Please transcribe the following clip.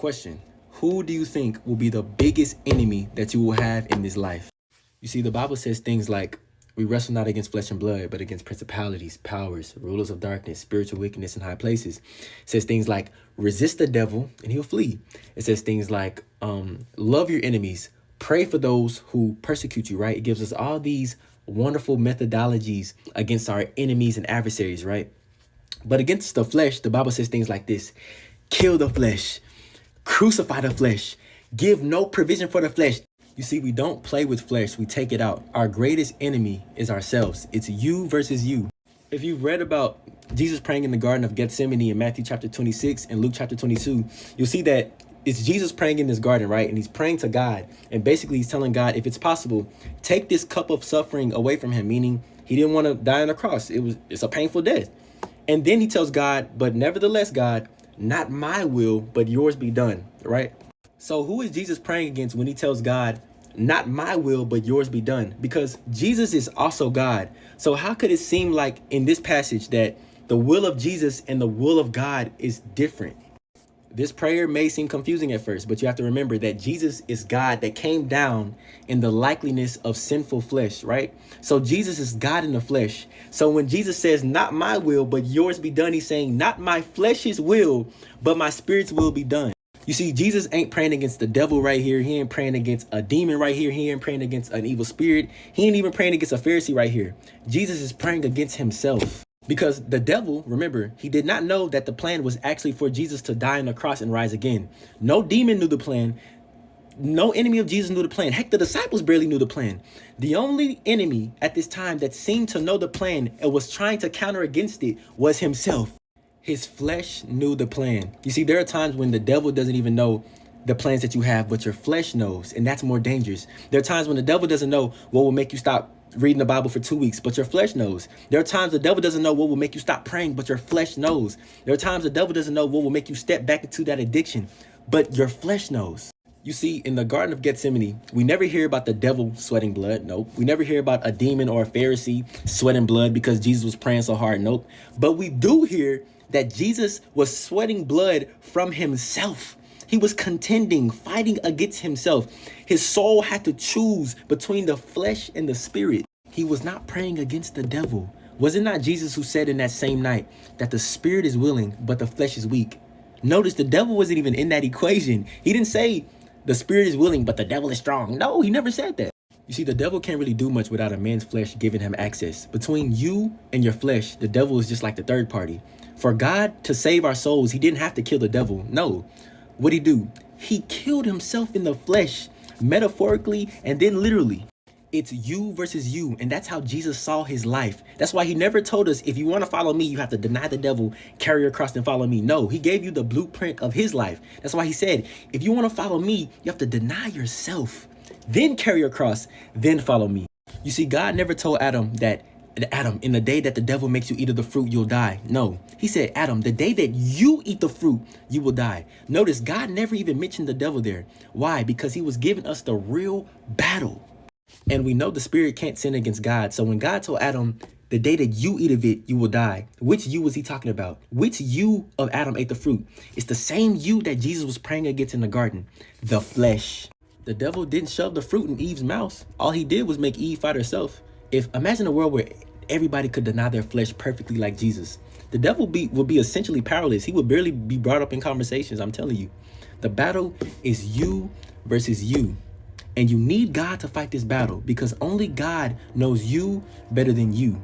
Question: who do you think will be the biggest enemy that you will have in this life? You see, the Bible says things like, we wrestle not against flesh and blood, but against principalities, powers, rulers of darkness, spiritual wickedness in high places. It says things like, resist the devil and he'll flee. It says things like, love your enemies, pray for those who persecute you, right? It gives us all these wonderful methodologies against our enemies and adversaries, right? But against the flesh, the Bible says things like this: kill the flesh, crucify the flesh, give no provision for the flesh. You see, we don't play with flesh, we take it out. Our greatest enemy is ourselves. It's you versus you. If you've read about Jesus praying in the Garden of Gethsemane in Matthew chapter 26 and Luke chapter 22, you'll see that it's Jesus praying in this garden, right? And he's praying to God. And basically he's telling God, if it's possible, take this cup of suffering away from him, meaning he didn't want to die on the cross. It's a painful death. And then he tells God, but nevertheless, God, not my will, but yours be done, right? So who is Jesus praying against when he tells God, not my will, but yours be done? Because Jesus is also God. So how could it seem like in this passage that the will of Jesus and the will of God is different? This prayer may seem confusing at first, but you have to remember that Jesus is God that came down in the likeness of sinful flesh, right? So Jesus is God in the flesh. So when Jesus says, not my will, but yours be done, he's saying, not my flesh's will, but my spirit's will be done. You see, Jesus ain't praying against the devil right here. He ain't praying against a demon right here. He ain't praying against an evil spirit. He ain't even praying against a Pharisee right here. Jesus is praying against himself. Because the devil, remember, he did not know that the plan was actually for Jesus to die on the cross and rise again. No demon knew the plan. No enemy of Jesus knew the plan. Heck, the disciples barely knew the plan. The only enemy at this time that seemed to know the plan and was trying to counter against it was himself. His flesh knew the plan. You see, there are times when the devil doesn't even know the plans that you have, but your flesh knows, and that's more dangerous. There are times when the devil doesn't know what will make you stop reading the Bible for 2 weeks, but your flesh knows. There are times the devil doesn't know what will make you stop praying, but your flesh knows. There are times the devil doesn't know what will make you step back into that addiction, but your flesh knows. You see, in the Garden of Gethsemane, we never hear about the devil sweating blood. Nope. We never hear about a demon or a Pharisee sweating blood because Jesus was praying so hard. Nope. But we do hear that Jesus was sweating blood from himself. He was contending, fighting against himself. His soul had to choose between the flesh and the spirit. He was not praying against the devil. Was it not Jesus who said in that same night that the spirit is willing, but the flesh is weak? Notice the devil wasn't even in that equation. He didn't say the spirit is willing, but the devil is strong. No, he never said that. You see, the devil can't really do much without a man's flesh giving him access. Between you and your flesh, the devil is just like the third party. For God to save our souls, he didn't have to kill the devil. No. What'd he do? He killed himself in the flesh, metaphorically and then literally. It's you versus you, and that's how Jesus saw his life. That's why he never told us, if you want to follow me, you have to deny the devil, carry your cross, and follow me. No, he gave you the blueprint of his life. That's why he said, if you want to follow me, you have to deny yourself, then carry your cross, then follow me. You see, God never told Adam that, Adam, in the day that the devil makes you eat of the fruit, you'll die. No, he said, Adam, the day that you eat the fruit, you will die. Notice God never even mentioned the devil there. Why? Because he was giving us the real battle. And we know the spirit can't sin against God. So when God told Adam, the day that you eat of it, you will die. Which you was he talking about? Which you of Adam ate the fruit? It's the same you that Jesus was praying against in the garden. The flesh. The devil didn't shove the fruit in Eve's mouth. All he did was make Eve fight herself. Imagine a world where everybody could deny their flesh perfectly like Jesus. The devil would be essentially powerless. He would barely be brought up in conversations. I'm telling you, the battle is you versus you. And you need God to fight this battle because only God knows you better than you.